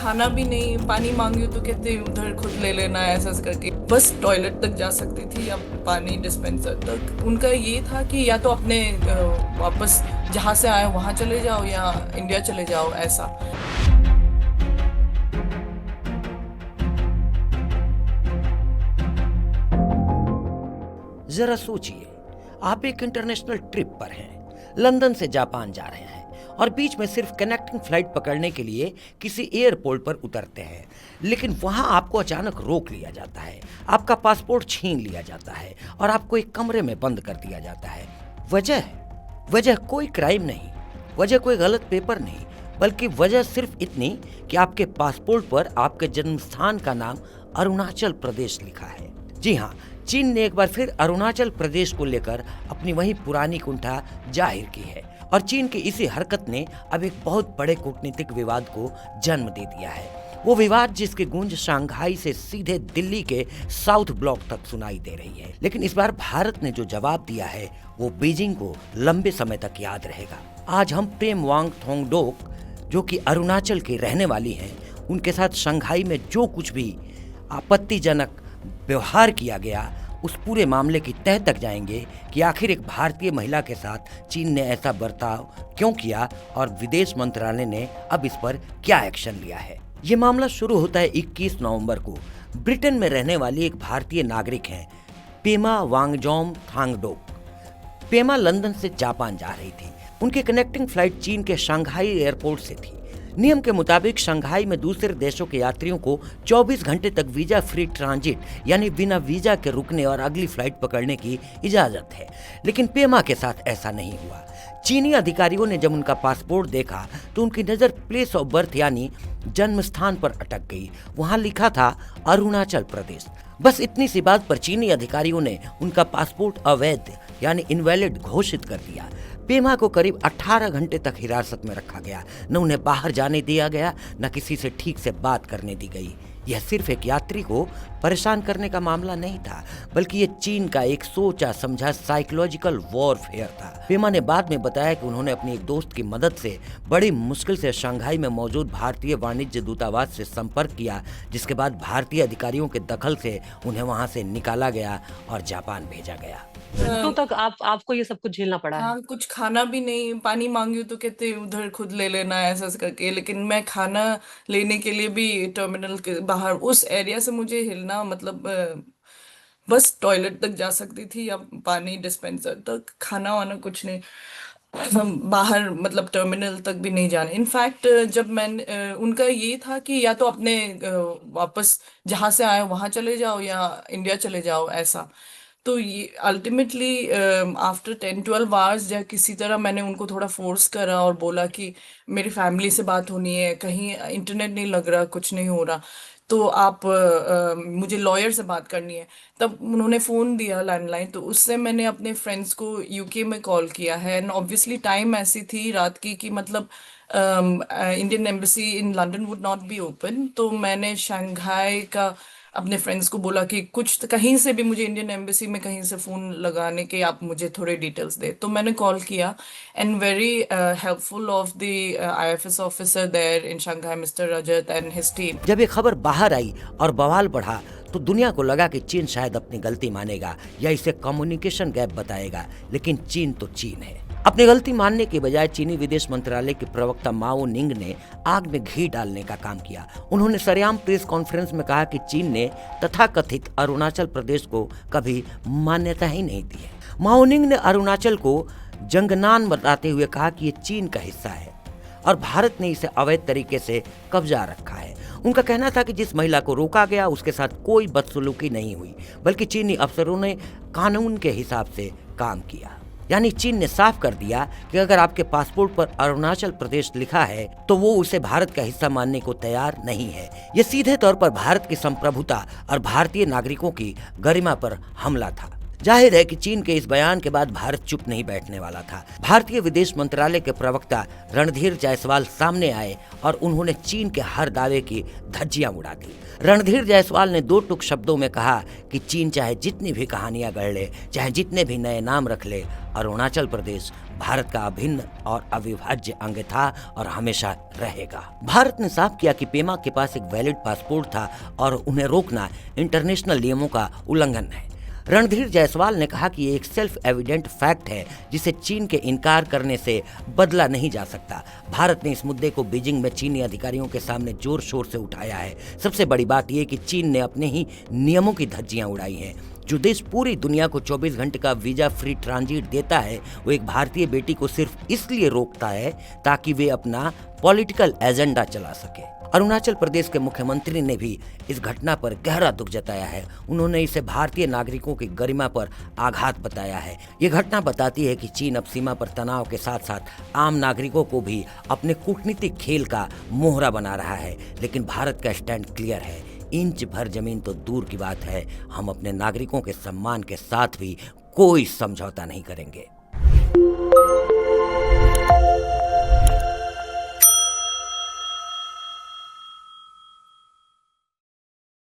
खाना भी नहीं, पानी मांगी तो कहते उधर खुद ले लेना ऐसा ऐसा करके। बस टॉयलेट तक जा सकती थी या पानी डिस्पेंसर तक। उनका ये था कि या तो अपने वापस जहाँ से आए वहाँ चले जाओ या इंडिया चले जाओ ऐसा। जरा सोचिए, आप एक इंटरनेशनल ट्रिप पर हैं, लंदन से जापान जा रहे हैं और बीच में सिर्फ कनेक्टिंग फ्लाइट पकड़ने के लिए किसी एयरपोर्ट पर उतरते हैं, लेकिन वहां आपको अचानक रोक लिया जाता है, आपका पासपोर्ट छीन लिया जाता है और आपको एक कमरे में बंद कर दिया जाता है। वजह कोई क्राइम नहीं, वजह कोई गलत पेपर नहीं, बल्कि वजह सिर्फ इतनी कि आपके पासपोर्ट पर आपके जन्म स्थान का नाम अरुणाचल प्रदेश लिखा है। जी हाँ, चीन ने एक बार फिर अरुणाचल प्रदेश को लेकर अपनी वही पुरानी कुंठा जाहिर की है और चीन की इसी हरकत ने अब एक बहुत बड़े कूटनीतिक विवाद को जन्म दे दिया है। वो विवाद जिसकी गूंज शंघाई से सीधे दिल्ली के साउथ ब्लॉक तक सुनाई दे रही है। लेकिन इस बार भारत ने जो जवाब दिया है वो बीजिंग को लंबे समय तक याद रहेगा। आज हम प्रेम वांग थोंगडोक, जो कि अरुणाचल की रहने वाली हैं, उनके साथ शंघाई में जो कुछ भी आपत्तिजनक व्यवहार किया गया उस पूरे मामले की तह तक जाएंगे कि आखिर एक भारतीय महिला के साथ चीन ने ऐसा बर्ताव क्यों किया और विदेश मंत्रालय ने अब इस पर क्या एक्शन लिया है। ये मामला शुरू होता है 21 नवंबर को। ब्रिटेन में रहने वाली एक भारतीय नागरिक हैं पेमा वांगजोम थांगडोक। पेमा लंदन से जापान जा रही थी। उनकी कनेक्टिंग फ्लाइट चीन के शंघाई एयरपोर्ट से थी। नियम के मुताबिक शंघाई में दूसरे देशों के यात्रियों को 24 घंटे तक वीजा फ्री ट्रांजिट यानी बिना वीजा के रुकने और अगली फ्लाइट पकड़ने की इजाजत है, लेकिन पेमा के साथ ऐसा नहीं हुआ। चीनी अधिकारियों ने जब उनका पासपोर्ट देखा तो उनकी नज़र प्लेस ऑफ बर्थ यानी जन्म स्थान पर अटक गई। वहां लिखा था अरुणाचल प्रदेश। बस इतनी सी बात पर चीनी अधिकारियों ने उनका पासपोर्ट अवैध यानी इनवैलिड घोषित कर दिया। पेमा को करीब 18 घंटे तक हिरासत में रखा गया। न उन्हें बाहर जाने दिया गया, न किसी से ठीक से बात करने दी गई। यह सिर्फ एक यात्री को परेशान करने का मामला नहीं था, बल्कि ये चीन का एक सोचा समझा साइकोलॉजिकल वॉरफेयर था। पेमा ने बाद में बताया कि उन्होंने अपनी एक दोस्त की मदद से बड़ी मुश्किल से शंघाई में मौजूद भारतीय वाणिज्य दूतावास से संपर्क किया, जिसके बाद भारतीय अधिकारियों के दखल से उन्हें वहां से निकाला गया और जापान भेजा गया। घंटों तक आपको ये सब कुछ झेलना पड़ा है। हाँ, कुछ खाना भी नहीं, पानी मांगी तो कहते उधर खुद ले लेना ऐसा ऐसा करके। लेकिन मैं खाना लेने के लिए भी टर्मिनल के बाहर उस एरिया से मुझे हिलना मतलब बस टॉयलेट तक जा सकती थी या पानी डिस्पेंसर तक, खाना वाना कुछ नहीं। हम बाहर मतलब टर्मिनल तक भी नहीं जाने। इनफैक्ट जब मैंने उनका ये था कि या तो अपने वापस जहाँ से आए वहाँ चले जाओ या इंडिया चले जाओ ऐसा। तो ये अल्टीमेटली आफ्टर 10-12 आवर्स या किसी तरह मैंने उनको थोड़ा फोर्स करा और बोला कि मेरी फैमिली से बात होनी है, कहीं इंटरनेट नहीं लग रहा, कुछ नहीं हो रहा, तो आप मुझे लॉयर से बात करनी है। तब उन्होंने फ़ोन दिया लैंडलाइन, तो उससे मैंने अपने फ्रेंड्स को यूके में कॉल किया है। एंड ऑब्वियसली टाइम ऐसी थी रात की कि मतलब Indian embassy in London would not be open. तो मैंने शंघाई का अपने फ्रेंड्स को बोला कि कुछ कहीं से भी मुझे इंडियन एम्बेसी में कहीं से फ़ोन लगाने के आप मुझे थोड़े डिटेल्स दे। तो मैंने कॉल किया and very helpful of the IFS officer there in Shanghai mister Rajat and his team. जब ये खबर बाहर आई और बवाल बढ़ा तो दुनिया को लगा कि चीन शायद अपनी गलती मानेगा या इसे कम्युनिकेशन गैप बताएगा, लेकिन चीन तो चीन है। अपनी गलती मानने के बजाय चीनी विदेश मंत्रालय के प्रवक्ता माओ निंग ने आग में घी डालने का काम किया। उन्होंने सरेआम प्रेस कॉन्फ्रेंस में कहा कि चीन ने तथाकथित अरुणाचल प्रदेश को कभी मान्यता ही नहीं दी है। माओ निंग ने अरुणाचल को जंगनान बताते हुए कहा कि ये चीन का हिस्सा है और भारत ने इसे अवैध तरीके से कब्जा रखा है। उनका कहना था कि जिस महिला को रोका गया उसके साथ कोई बदसलूकी नहीं हुई, बल्कि चीनी अफसरों ने कानून के हिसाब से काम किया। यानी चीन ने साफ कर दिया कि अगर आपके पासपोर्ट पर अरुणाचल प्रदेश लिखा है तो वो उसे भारत का हिस्सा मानने को तैयार नहीं है। ये सीधे तौर पर भारत की संप्रभुता और भारतीय नागरिकों की गरिमा पर हमला था। जाहिर है कि चीन के इस बयान के बाद भारत चुप नहीं बैठने वाला था। भारतीय विदेश मंत्रालय के प्रवक्ता रणधीर जायसवाल सामने आए और उन्होंने चीन के हर दावे की धज्जियां उड़ा दी। रणधीर जायसवाल ने दो टूक शब्दों में कहा कि चीन चाहे जितनी भी कहानियां गढ़ ले, चाहे जितने भी नए नाम रख ले, अरुणाचल प्रदेश भारत का अभिन्न और अविभाज्य अंग था और हमेशा रहेगा। भारत ने साफ किया कि पेमा के पास एक वैलिड पासपोर्ट था और उन्हें रोकना इंटरनेशनल नियमों का उल्लंघन है। रणधीर जायसवाल ने कहा कि ये एक सेल्फ एविडेंट फैक्ट है जिसे चीन के इनकार करने से बदला नहीं जा सकता। भारत ने इस मुद्दे को बीजिंग में चीनी अधिकारियों के सामने जोर शोर से उठाया है। सबसे बड़ी बात यह कि चीन ने अपने ही नियमों की धज्जियां उड़ाई हैं। जो देश पूरी दुनिया को 24 घंटे का वीजा फ्री ट्रांजिट देता है, वो एक भारतीय बेटी को सिर्फ इसलिए रोकता है ताकि वे अपना पॉलिटिकल एजेंडा चला सके। अरुणाचल प्रदेश के मुख्यमंत्री ने भी इस घटना पर गहरा दुख जताया है। उन्होंने इसे भारतीय नागरिकों की गरिमा पर आघात बताया है। ये घटना बताती है कि चीन अब सीमा पर तनाव के साथ साथ आम नागरिकों को भी अपने कूटनीतिक खेल का मोहरा बना रहा है। लेकिन भारत का स्टैंड क्लियर है। इंच भर जमीन तो दूर की बात है, हम अपने नागरिकों के सम्मान के साथ भी कोई समझौता नहीं करेंगे।